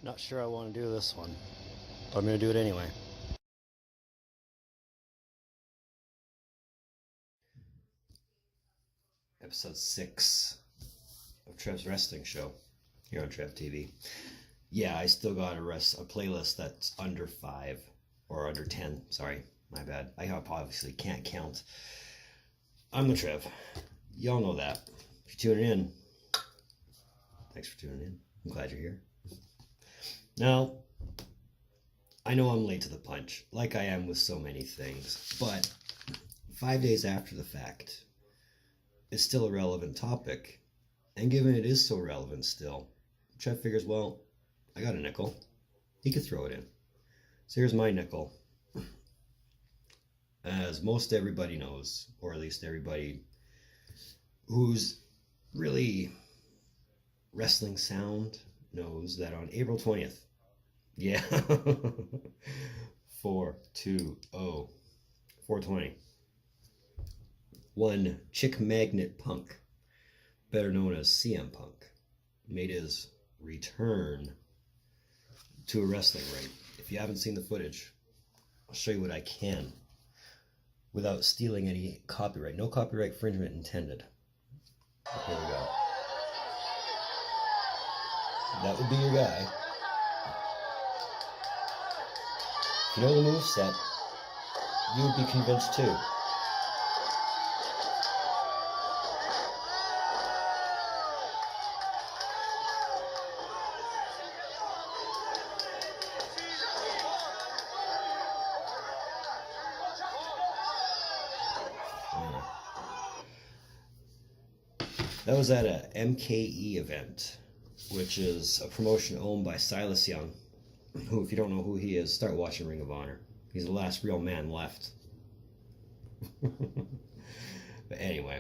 Not sure I want to do this one, but I'm going to do it anyway. Episode 6 of Trev's Wrestling Show here on Trev TV. Yeah, I still got a playlist that's under 5 or under 10. Sorry, my bad. I obviously can't count. I'm the Trev. Y'all know that. If you're tuning in, thanks for tuning in. I'm glad you're here. Now, I know I'm late to the punch, like I am with so many things, but 5 days after the fact, it's still a relevant topic. And given it is so relevant still, Trev figures, well, I got a nickel. He could throw it in. So here's my nickel. As most everybody knows, or at least everybody who's really wrestling sound knows that on April 20th, yeah, 420, one Chick Magnet Punk, better known as CM Punk, made his return to a wrestling ring. If you haven't seen the footage, I'll show you what I can without stealing any copyright. No copyright infringement intended. Here we go. That would be your guy. If you know the moveset, you would be convinced too. That was at a MKE event, which is a promotion owned by Silas Young, who, if you don't know who he is, start watching Ring of Honor. He's the last real man left. But anyway,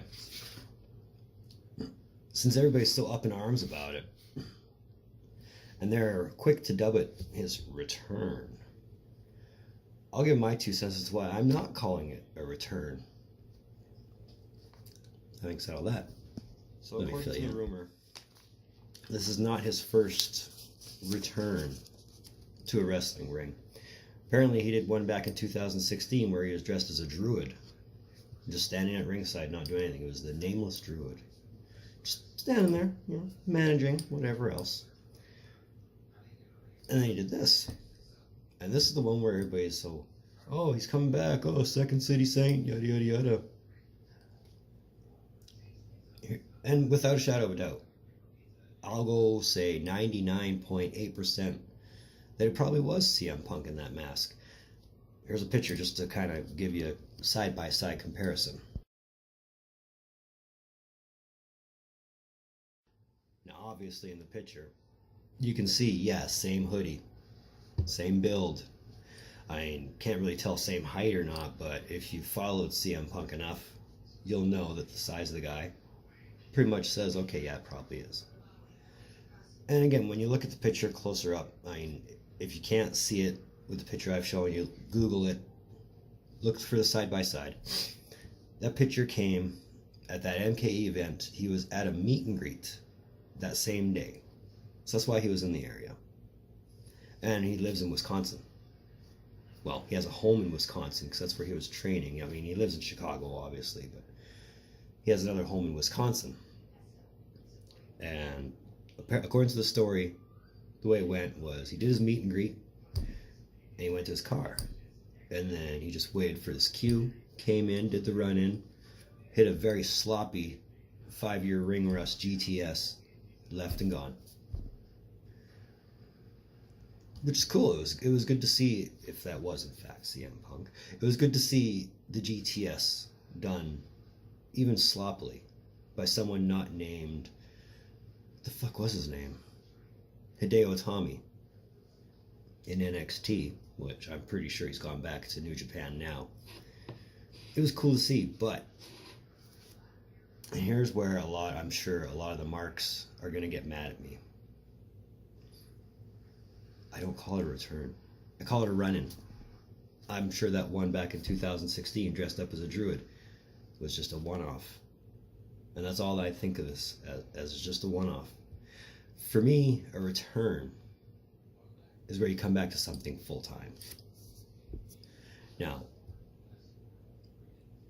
since everybody's still up in arms about it, and they're quick to dub it his return, I'll give my 2 cents as to why I'm not calling it a return. Having said all that, so according to the rumor, this is not his first return to a wrestling ring. Apparently he did one back in 2016 where he was dressed as a druid, just standing at ringside not doing anything. It was the Nameless Druid, just standing there, you know, managing whatever else. And then he did this, and this is the one where everybody's so, oh, he's coming back, oh, Second City Saint, yada yada yada. And without a shadow of a doubt, I'll go say 99.8% that it probably was CM Punk in that mask. Here's a picture just to kind of give you a side-by-side comparison. Now, obviously in the picture, you can see, yeah, same hoodie, same build. I mean, can't really tell same height or not, but if you followed CM Punk enough, you'll know that the size of the guy pretty much says, okay, yeah, it probably is. And again, when you look at the picture closer up, I mean, if you can't see it with the picture I've shown you, Google it, look for the side-by-side. That picture came at that MKE event. He was at a meet and greet that same day. So that's why he was in the area. And he lives in Wisconsin. Well, he has a home in Wisconsin because that's where he was training. I mean, he lives in Chicago, obviously, but he has another home in Wisconsin. And according to the story, the way it went was he did his meet and greet, and he went to his car. And then he just waited for this cue, came in, did the run-in, hit a very sloppy 5-year ring rust GTS, left and gone. Which is cool. It was good to see, if that was in fact CM Punk, it was good to see the GTS done even sloppily by someone not named, what the fuck was his name? Hideo Itami in NXT, which I'm pretty sure he's gone back to New Japan now. It was cool to see, but and here's where I'm sure a lot of the marks are going to get mad at me. I don't call it a return. I call it a run-in. I'm sure that one back in 2016 dressed up as a druid was just a one-off. And that's all I think of this as just a one-off. For me, a return is where you come back to something full-time. Now,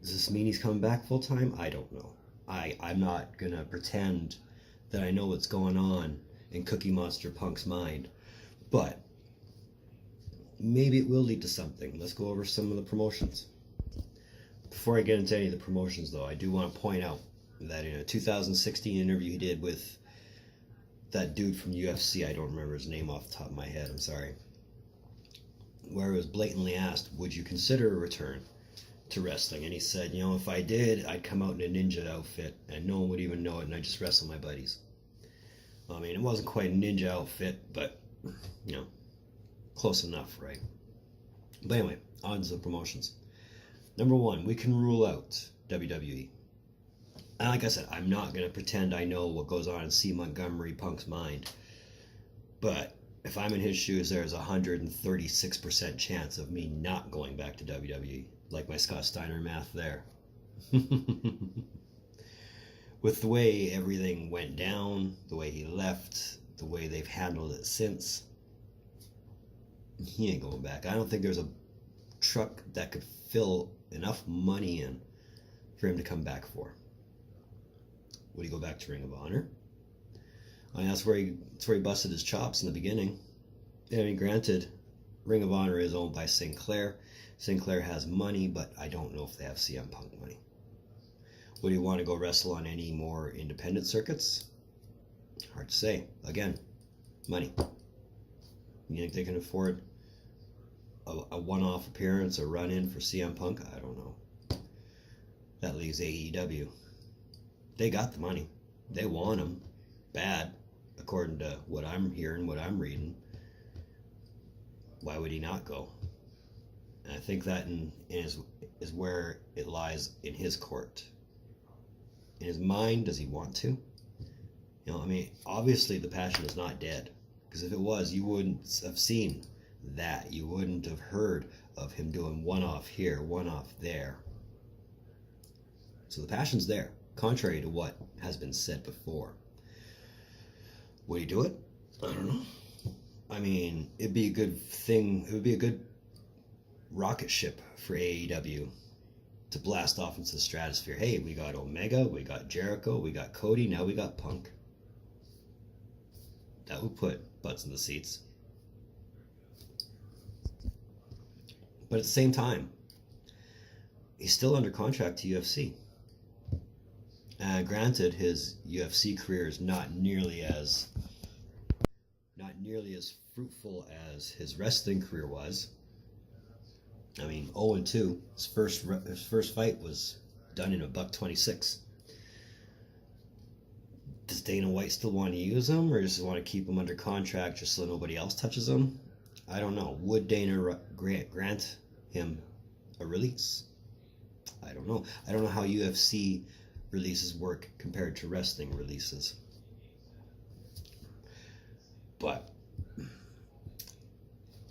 does this mean he's coming back full-time? I don't know. I'm not going to pretend that I know what's going on in Cookie Monster Punk's mind, but maybe it will lead to something. Let's go over some of the promotions. Before I get into any of the promotions, though, I do want to point out that in a 2016 interview he did with that dude from UFC, I don't remember his name off the top of my head, I'm sorry, where it was blatantly asked, would you consider a return to wrestling? And he said, if I did, I'd come out in a ninja outfit and no one would even know it, and I'd just wrestle my buddies. I mean, it wasn't quite a ninja outfit, but close enough, right? But anyway, on to the promotions. Number one, we can rule out WWE. And like I said, I'm not going to pretend I know what goes on in C. Montgomery Punk's mind. But if I'm in his shoes, there's a 136% chance of me not going back to WWE. Like my Scott Steiner math there. With the way everything went down, the way he left, the way they've handled it since, he ain't going back. I don't think there's a truck that could fill enough money in for him to come back for. Would he go back to Ring of Honor? I mean, that's where he busted his chops in the beginning. I mean, granted, Ring of Honor is owned by Sinclair. Sinclair has money, but I don't know if they have CM Punk money. Would he want to go wrestle on any more independent circuits? Hard to say. Again, money. You think they can afford a one-off appearance or run-in for CM Punk? I don't know. That leaves AEW. They got the money. They want him bad, according to what I'm hearing, what I'm reading. Why would he not go? And I think that is where it lies in his court. In his mind, does he want to? I mean, obviously the passion is not dead. Because if it was, you wouldn't have seen that. You wouldn't have heard of him doing one-off here, one-off there. So the passion's there, contrary to what has been said before. Would he do it? I don't know. I mean, it'd be a good thing. It would be a good rocket ship for AEW to blast off into the stratosphere. Hey, we got Omega, we got Jericho, we got Cody, now we got Punk. That would put butts in the seats. But at the same time, he's still under contract to UFC. Granted, his UFC career is not nearly as fruitful as his wrestling career was. I mean, 0-2. His first fight was done in $126. Does Dana White still want to use him, or does he want to keep him under contract just so nobody else touches him? I don't know. Would Dana grant him a release? I don't know. I don't know how UFC releases work compared to wrestling releases. But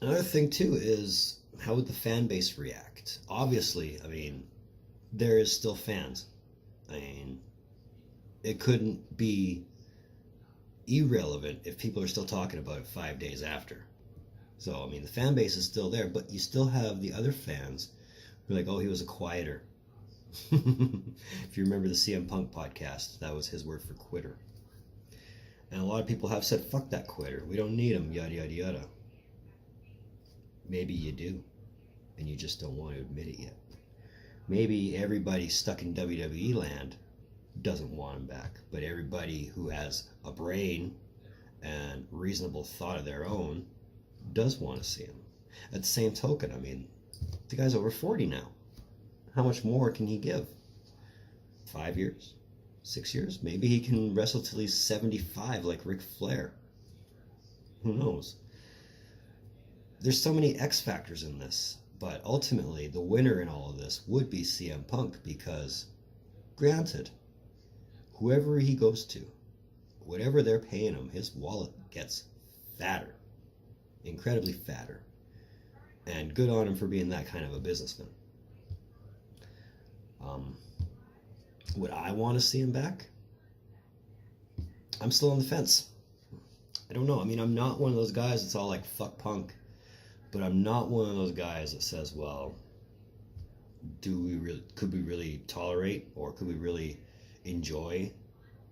another thing too is, how would the fan base react? Obviously, I mean, there is still fans. I mean, it couldn't be irrelevant if people are still talking about it 5 days after. So, I mean, the fan base is still there, but you still have the other fans who are like, oh, he was a quieter. If you remember the CM Punk podcast, that was his word for quitter. And a lot of people have said, fuck that quitter. We don't need him, yada, yada, yada. Maybe you do, and you just don't want to admit it yet. Maybe everybody stuck in WWE land doesn't want him back, but everybody who has a brain and reasonable thought of their own does want to see him. At the same token, I mean, the guy's over 40 now. How much more can he give? 5 years? 6 years? Maybe he can wrestle till he's 75 like Ric Flair. Who knows? There's so many X factors in this, but ultimately the winner in all of this would be CM Punk, because granted, whoever he goes to, whatever they're paying him, his wallet gets fatter, incredibly fatter, and good on him for being that kind of a businessman. Would I want to see him back? I'm still on the fence. I don't know. I mean, I'm not one of those guys that's all like, fuck punk. But I'm not one of those guys that says, well, could we really tolerate, or could we really enjoy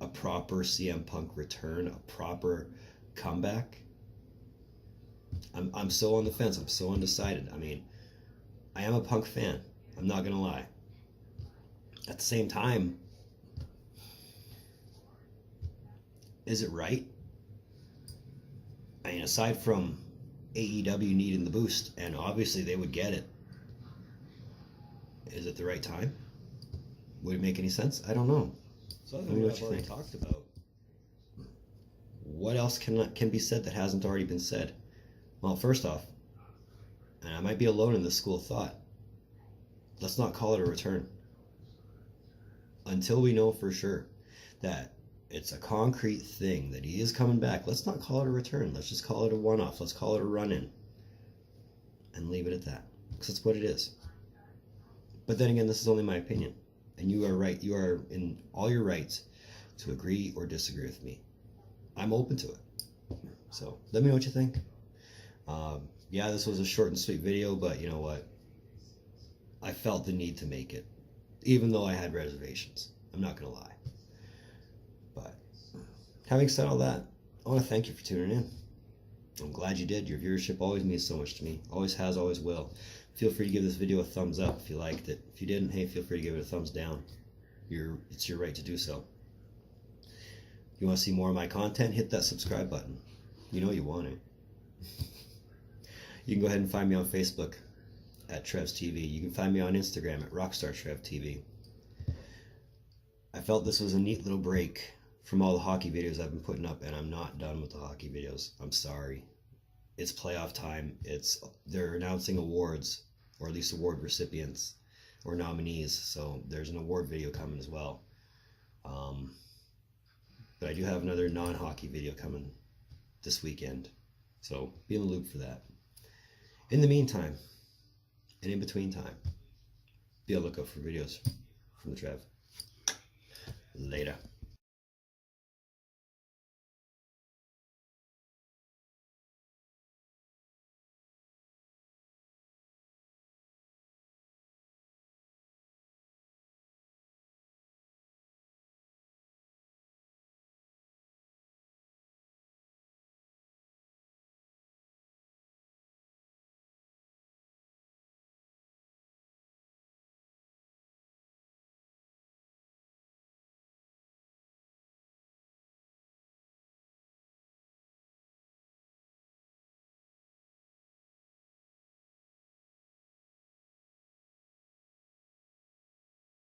a proper CM Punk return, a proper comeback? I'm so on the fence. I'm so undecided. I mean, I am a Punk fan. I'm not gonna lie. At the same time, is it right? I mean, aside from AEW needing the boost, and obviously they would get it, is it the right time? Would it make any sense? I don't know. So I think I've already talked about. What else can be said that hasn't already been said? Well, first off, and I might be alone in this school of thought, let's not call it a return until we know for sure that it's a concrete thing, that he is coming back. Let's not call it a return. Let's just call it a one-off. Let's call it a run-in and leave it at that, because that's what it is. But then again, this is only my opinion, and you are right. You are in all your rights to agree or disagree with me. I'm open to it. So let me know what you think. Yeah, this was a short and sweet video, but you know what? I felt the need to make it, even though I had reservations. I'm not going to lie. But having said all that, I want to thank you for tuning in. I'm glad you did. Your viewership always means so much to me. Always has, always will. Feel free to give this video a thumbs up if you liked it. If you didn't, hey, feel free to give it a thumbs down. It's your right to do so. If you want to see more of my content, hit that subscribe button. You know you want it. You can go ahead and find me on Facebook at Trev's TV. You can find me on Instagram at rockstartrev TV. I felt this was a neat little break from all the hockey videos I've been putting up, and I'm not done with the hockey videos. I'm sorry. It's playoff time. They're announcing awards, or at least award recipients or nominees. So there's an award video coming as well. But I do have another non-hockey video coming this weekend. So be in the loop for that. In the meantime, and in between time, be on the lookout for videos from the Trev. Later.